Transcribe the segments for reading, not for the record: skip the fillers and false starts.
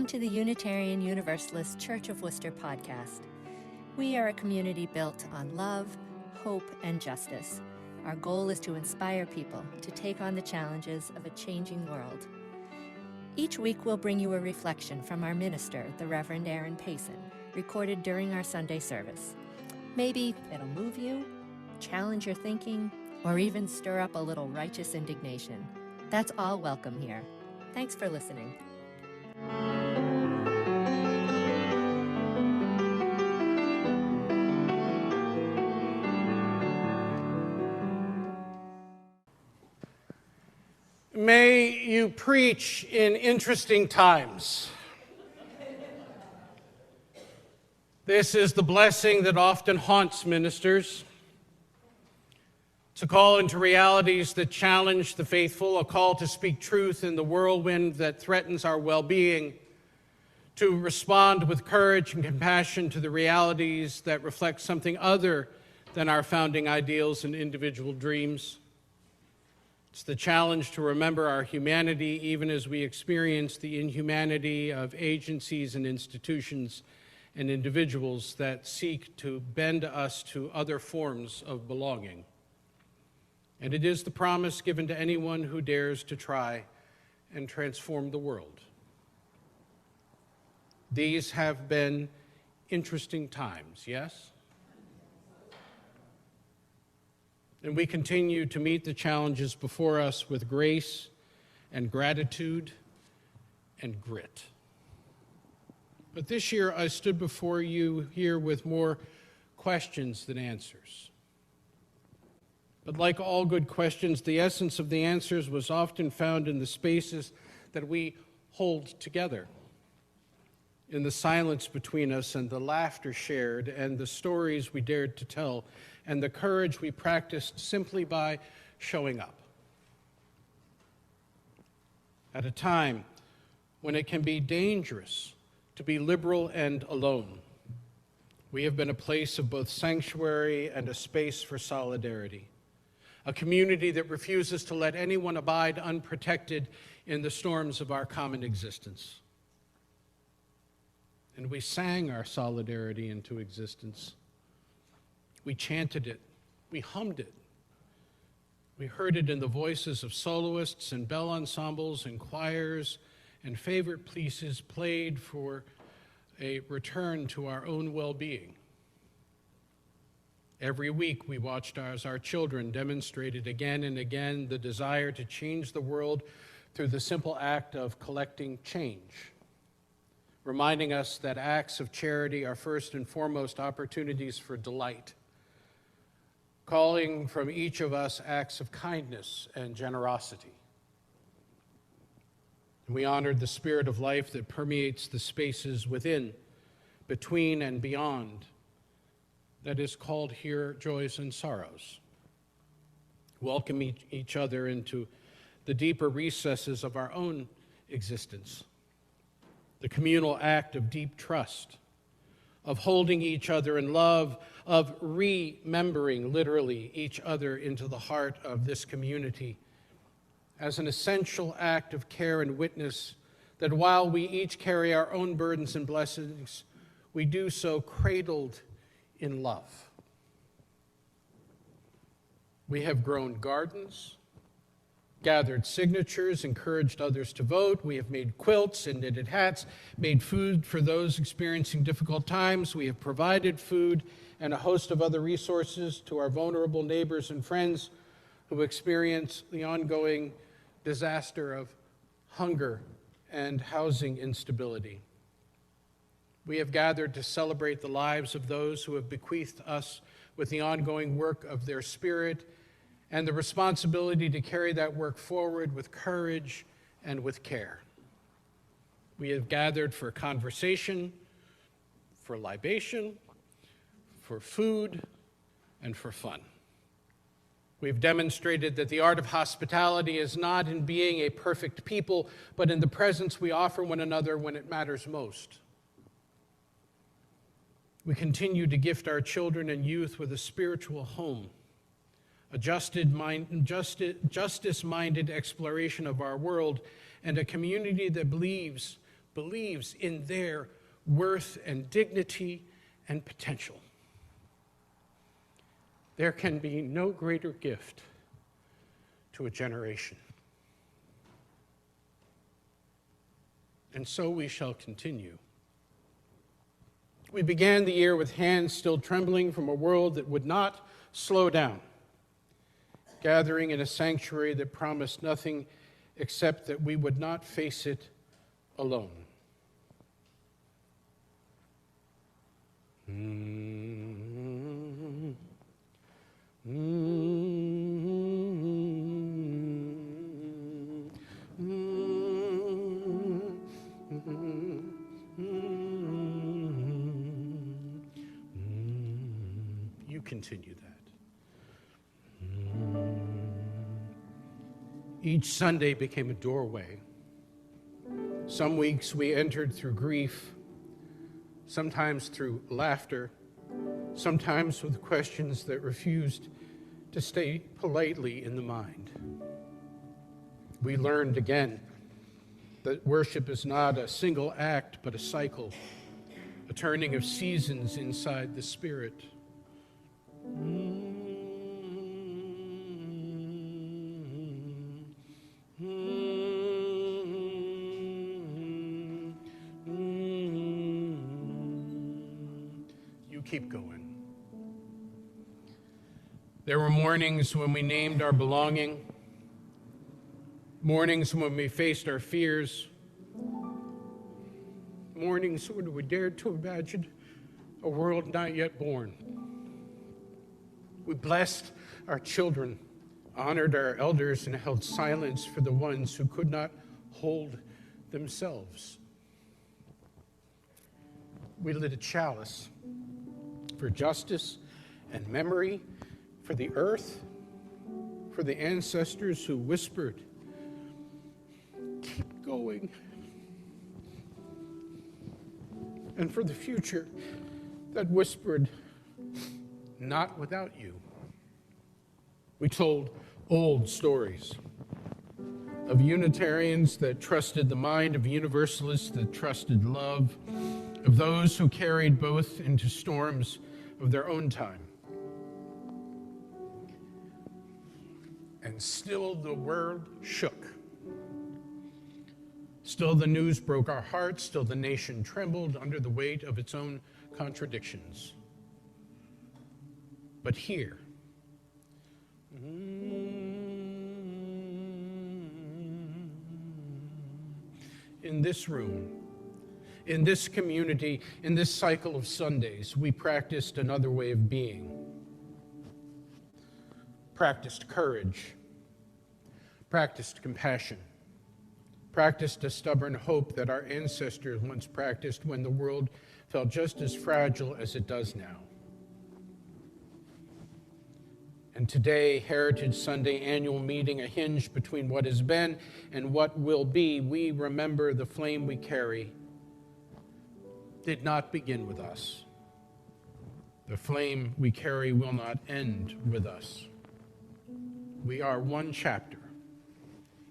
to the Unitarian Universalist Church of Worcester podcast. We are a community built on love, hope, and justice. Our goal is to inspire people to take on the challenges of a changing world. Each week we'll bring you a reflection from our minister, the Reverend Aaron Payson, recorded during our Sunday service. Maybe it'll move you, challenge your thinking, or even stir up a little righteous indignation. That's all welcome here. Thanks for listening. May you preach in interesting times. This is the blessing that often haunts ministers. It's a call into realities that challenge the faithful, a call to speak truth in the whirlwind that threatens our well-being, to respond with courage and compassion to the realities that reflect something other than our founding ideals and individual dreams. It's the challenge to remember our humanity even as we experience the inhumanity of agencies and institutions and individuals that seek to bend us to other forms of belonging. And it is the promise given to anyone who dares to try and transform the world. These have been interesting times, yes? And we continue to meet the challenges before us with grace and gratitude and grit. But this year I stood before you here with more questions than answers. But like all good questions, the essence of the answers was often found in the spaces that we hold together, in the silence between us and the laughter shared and the stories we dared to tell and the courage we practiced simply by showing up. At a time when it can be dangerous to be liberal and alone, we have been a place of both sanctuary and a space for solidarity. A community that refuses to let anyone abide unprotected in the storms of our common existence. And we sang our solidarity into existence. We chanted it. We hummed it. We heard it in the voices of soloists and bell ensembles and choirs and favorite pieces played for a return to our own well-being. Every week we watched as our children demonstrated again and again the desire to change the world through the simple act of collecting change, reminding us that acts of charity are first and foremost opportunities for delight, calling from each of us acts of kindness and generosity. And we honored the spirit of life that permeates the spaces within, between, and beyond, that is called here joys and sorrows. Welcome each other into the deeper recesses of our own existence. The communal act of deep trust, of holding each other in love, of remembering literally each other into the heart of this community as an essential act of care and witness that while we each carry our own burdens and blessings, we do so cradled in love. We have grown gardens, gathered signatures, encouraged others to vote. We have made quilts and knitted hats, made food for those experiencing difficult times. We have provided food and a host of other resources to our vulnerable neighbors and friends who experience the ongoing disaster of hunger and housing instability. We have gathered to celebrate the lives of those who have bequeathed us with the ongoing work of their spirit and the responsibility to carry that work forward with courage and with care. We have gathered for conversation, for libation, for food, and for fun. We've demonstrated that the art of hospitality is not in being a perfect people, but in the presence we offer one another when it matters most. We continue to gift our children and youth with a spiritual home, a justice-minded exploration of our world, and a community that believes believes in their worth and dignity and potential. There can be no greater gift to a generation. And so we shall continue. We began the year with hands still trembling from a world that would not slow down, gathering in a sanctuary that promised nothing except that we would not face it alone. You continue that. Each Sunday became a doorway. Some weeks we entered through grief, sometimes through laughter, sometimes with questions that refused to stay politely in the mind. We learned again that worship is not a single act, but a cycle, a turning of seasons inside the spirit. You keep going. There were mornings when we named our belonging, mornings when we faced our fears, mornings when we dared to imagine a world not yet born. We blessed our children, honored our elders, and held silence for the ones who could not hold themselves. We lit a chalice for justice and memory, for the earth, for the ancestors who whispered, "Keep going," and for the future that whispered, "Not without you." We told old stories of Unitarians that trusted the mind, of Universalists that trusted love, of those who carried both into storms of their own time. And still the world shook. Still the news broke our hearts. Still the nation trembled under the weight of its own contradictions. But here, in this room, in this community, in this cycle of Sundays, we practiced another way of being. Practiced courage, practiced compassion, practiced a stubborn hope that our ancestors once practiced when the world felt just as fragile as it does now. And today, Heritage Sunday annual meeting, a hinge between what has been and what will be, we remember the flame we carry did not begin with us. The flame we carry will not end with us. We are one chapter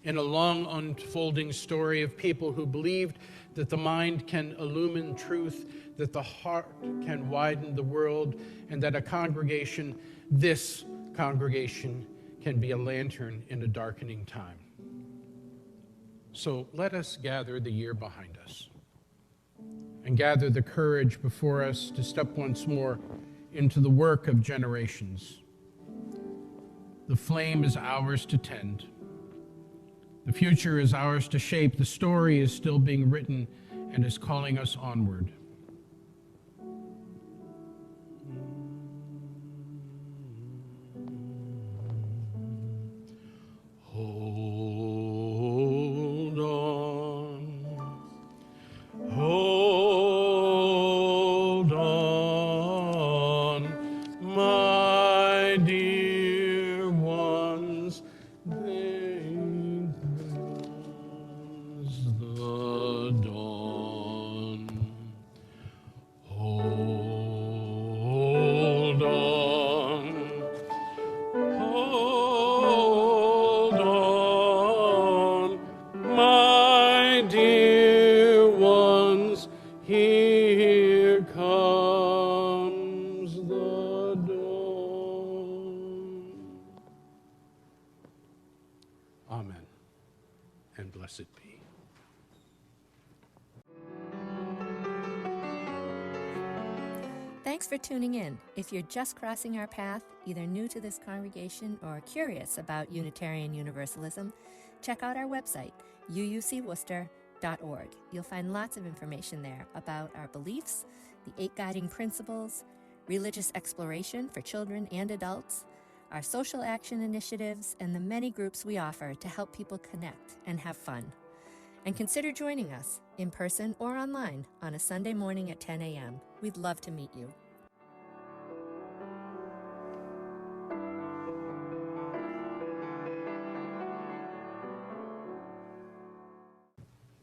in a long unfolding story of people who believed that the mind can illumine truth, that the heart can widen the world, and that a congregation, this congregation, can be a lantern in a darkening time. So let us gather the year behind us and gather the courage before us to step once more into the work of generations. The flame is ours to tend. The future is ours to shape. The story is still being written and is calling us onward. Hold on. Hold on, my dear ones. There's the dawn. Blessed be. Thanks for tuning in. If you're just crossing our path, either new to this congregation or curious about Unitarian Universalism, check out our website, uucworcester.org. You'll find lots of information there about our beliefs, the 8 guiding principles, religious exploration for children and adults, our social action initiatives, and the many groups we offer to help people connect and have fun. And consider joining us, in person or online, on a Sunday morning at 10 a.m. We'd love to meet you.